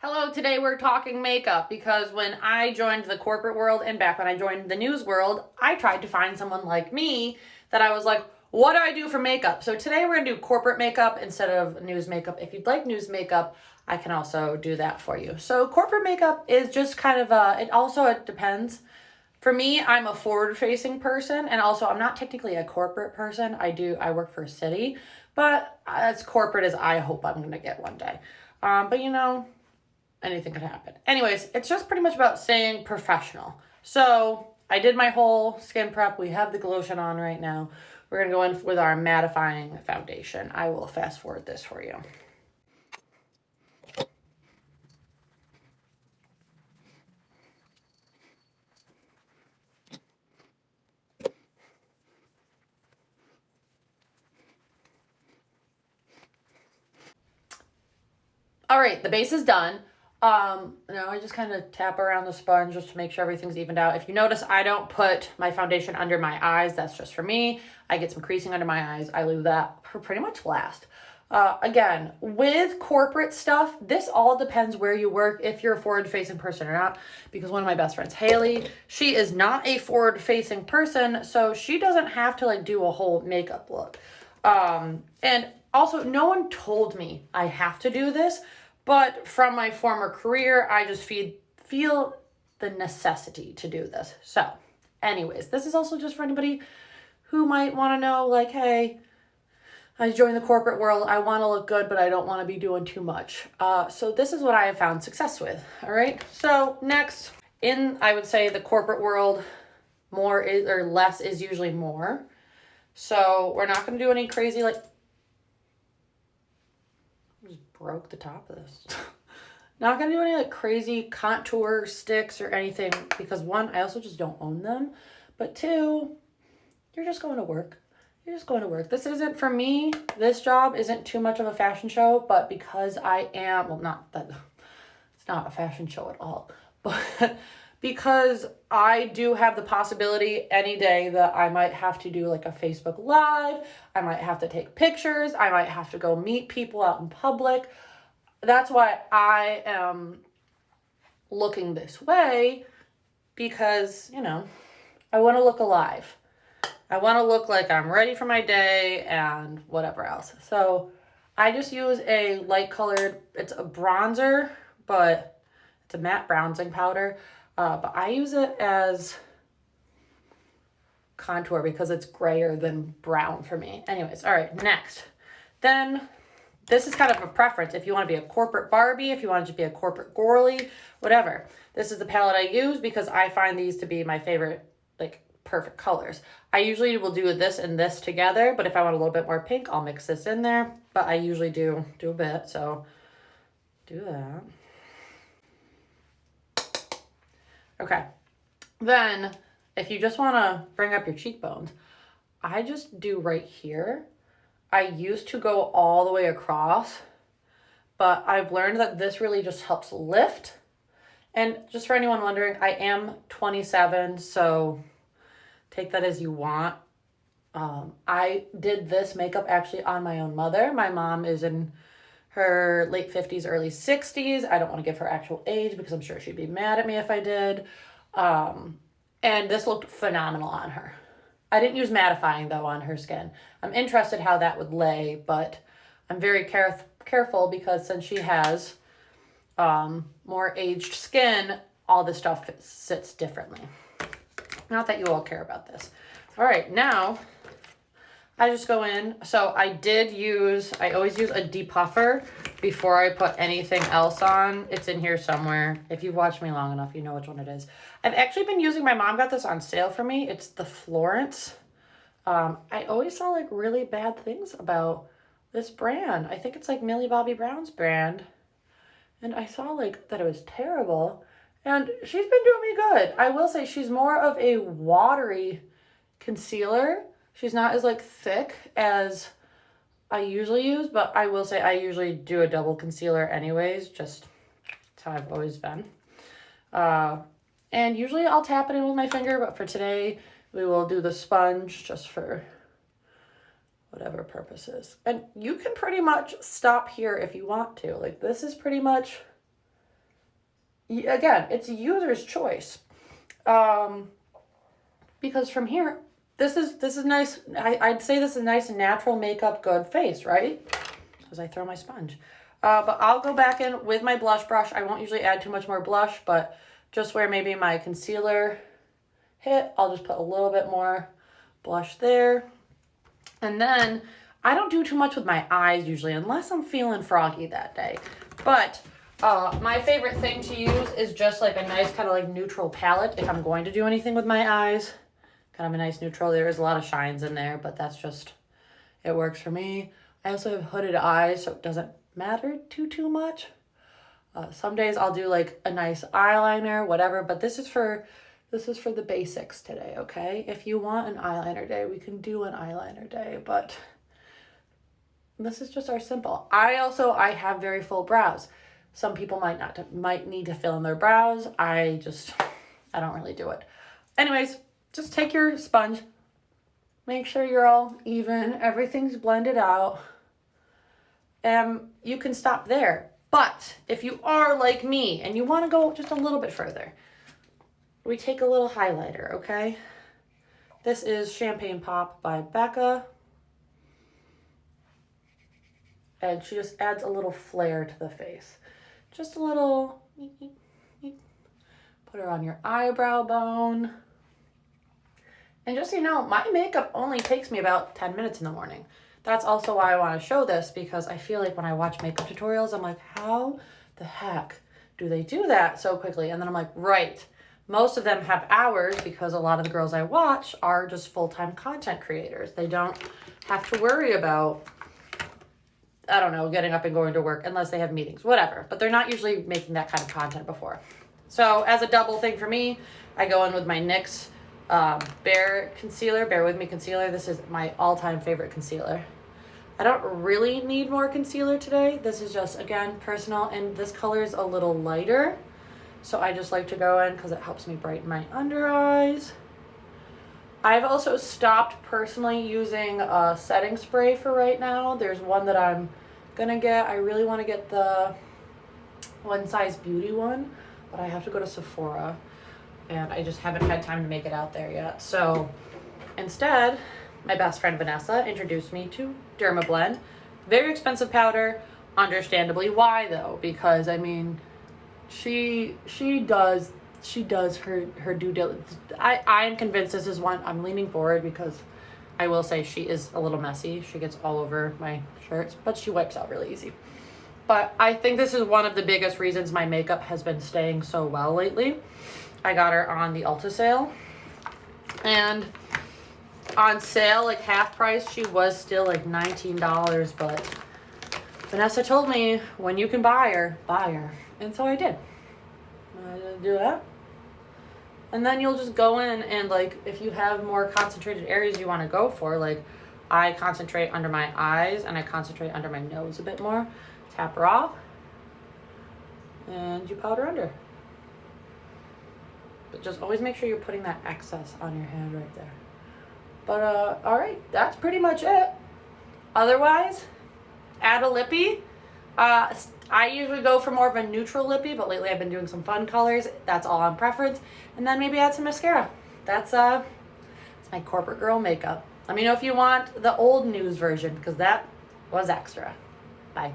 Hello, today we're talking makeup because when I joined the corporate world and back when I joined the news world, I tried to find someone like me that I was like, what do I do for makeup? So today we're gonna do corporate makeup instead of news makeup. If you'd like news makeup, I can also do that for you. So corporate makeup is just kind of it depends. For me, I'm a forward-facing person, and also I'm not technically a corporate person. I work for a city, but as corporate as I hope I'm gonna get one day. But anything could happen. Anyways, it's just pretty much about staying professional. So I did my whole skin prep. We have the lotion on right now. We're going to go in with our mattifying foundation. I will fast forward this for you. All right, the base is done. Now I just kind of tap around the sponge just to make sure everything's evened out. If you notice, I don't put my foundation under my eyes. That's just for me. I get some creasing under my eyes. I leave that for pretty much last. Again, with corporate stuff, this all depends where you work, if you're a forward-facing person or not, because one of my best friends, Haley, she is not a forward-facing person, so she doesn't have to do a whole makeup look. And also, no one told me I have to do this, but from my former career, I just feel the necessity to do this. So, anyways, this is also just for anybody who might want to know, hey, I joined the corporate world. I want to look good, but I don't want to be doing too much. So this is what I have found success with. All right. So next, I would say the corporate world, more is or less is usually more. So we're not going to do any crazy just broke the top of this. Not going to do any crazy contour sticks or anything because one, I also just don't own them. But two, you're just going to work. You're just going to work. This isn't for me. This job isn't too much of a fashion show, but because I am, not that it's not a fashion show at all, but because I do have the possibility any day that I might have to do a Facebook Live, I might have to take pictures, I might have to go meet people out in public. That's why I am looking this way because, I want to look alive. I want to look like I'm ready for my day and whatever else. So I just use a light colored, it's a bronzer, but it's a matte bronzing powder. But I use it as contour because it's grayer than brown for me. Anyways, all right, next. Then this is kind of a preference. If you want to be a corporate Barbie, if you want to be a corporate girly, whatever. This is the palette I use because I find these to be my favorite, perfect colors. I usually will do this and this together, but if I want a little bit more pink, I'll mix this in there. But I usually do a bit, so do that. Okay. Then, if you just want to bring up your cheekbones, I just do right here. I used to go all the way across, but I've learned that this really just helps lift. And just for anyone wondering, I am 27, so take that as you want. I did this makeup actually on my own mother. My mom is in her late 50s, early 60s. I don't want to give her actual age because I'm sure she'd be mad at me if I did. And this looked phenomenal on her. I didn't use mattifying though on her skin. I'm interested how that would lay, but I'm very careful because since she has more aged skin, all this stuff sits differently. Not that you all care about this. All right, now I just go in. So I always use a depuffer before I put anything else on. It's in here somewhere. If you've watched me long enough, you know which one it is. I've actually been using, my mom got this on sale for me. It's the Florence. I always saw really bad things about this brand. I think it's Millie Bobby Brown's brand. And I saw that it was terrible. And she's been doing me good. I will say she's more of a watery concealer. She's not as thick as I usually use, but I will say I usually do a double concealer anyways. Just that's how I've always been. And usually I'll tap it in with my finger, but for today we will do the sponge just for whatever purposes. And you can pretty much stop here if you want to. This is pretty much again, it's user's choice. Because from here, this is nice. I'd say this is nice natural makeup, good face, right? As I throw my sponge. But I'll go back in with my blush brush. I won't usually add too much more blush, but just where maybe my concealer hit, I'll just put a little bit more blush there. And then I don't do too much with my eyes usually, unless I'm feeling froggy that day. But my favorite thing to use is just like a nice kind of like neutral palette if I'm going to do anything with my eyes. Kind of a nice neutral. There is a lot of shines in there, but that's just, it works for me. I also have hooded eyes, so it doesn't matter too much. Some days I'll do like a nice eyeliner, whatever, but this is for the basics today, okay? If you want an eyeliner day, we can do an eyeliner day, but this is just our simple. I have very full brows. Some people might need to fill in their brows. I don't really do it. Anyways, just take your sponge, make sure you're all even, everything's blended out, and you can stop there. But if you are like me and you want to go just a little bit further, we take a little highlighter, okay? This is Champagne Pop by Becca. And she just adds a little flair to the face. Just a little, put her on your eyebrow bone. And just so you know, my makeup only takes me about 10 minutes in the morning. That's also why I want to show this, because I feel like when I watch makeup tutorials, I'm like, how the heck do they do that so quickly? And then I'm like, right. Most of them have hours because a lot of the girls I watch are just full-time content creators. They don't have to worry about, I don't know, getting up and going to work unless they have meetings, whatever. But they're not usually making that kind of content before. So as a double thing for me, I go in with my NYX Bare Concealer, Bare With Me Concealer. This is my all-time favorite concealer. I don't really need more concealer today. This is just, again, personal, and this color is a little lighter. So I just like to go in because it helps me brighten my under eyes. I've also stopped personally using a setting spray for right now. There's one that I'm gonna get. I really want to get the One Size Beauty one, but I have to go to Sephora and I just haven't had time to make it out there yet. So instead, my best friend Vanessa introduced me to Dermablend. Very expensive powder, understandably. Why though? Because I mean, she does her due diligence. I'm convinced this is one. I'm leaning forward because I will say she is a little messy. She gets all over my shirts, but she wipes out really easy. But I think this is one of the biggest reasons my makeup has been staying so well lately. I got her on the Ulta sale, and on sale, like half price, she was still like $19, but Vanessa told me when you can buy her, buy her. And so I did. I did do that. And then you'll just go in and like, if you have more concentrated areas you want to go for, like I concentrate under my eyes and I concentrate under my nose a bit more. Tap her off and you powder under. But just always make sure you're putting that excess on your hand right there. But all right, that's pretty much it. Otherwise, add a lippy. I usually go for more of a neutral lippy, but lately I've been doing some fun colors. That's all on preference. And then maybe add some mascara. That's my corporate girl makeup. Let me know if you want the old news version, because that was extra. Bye.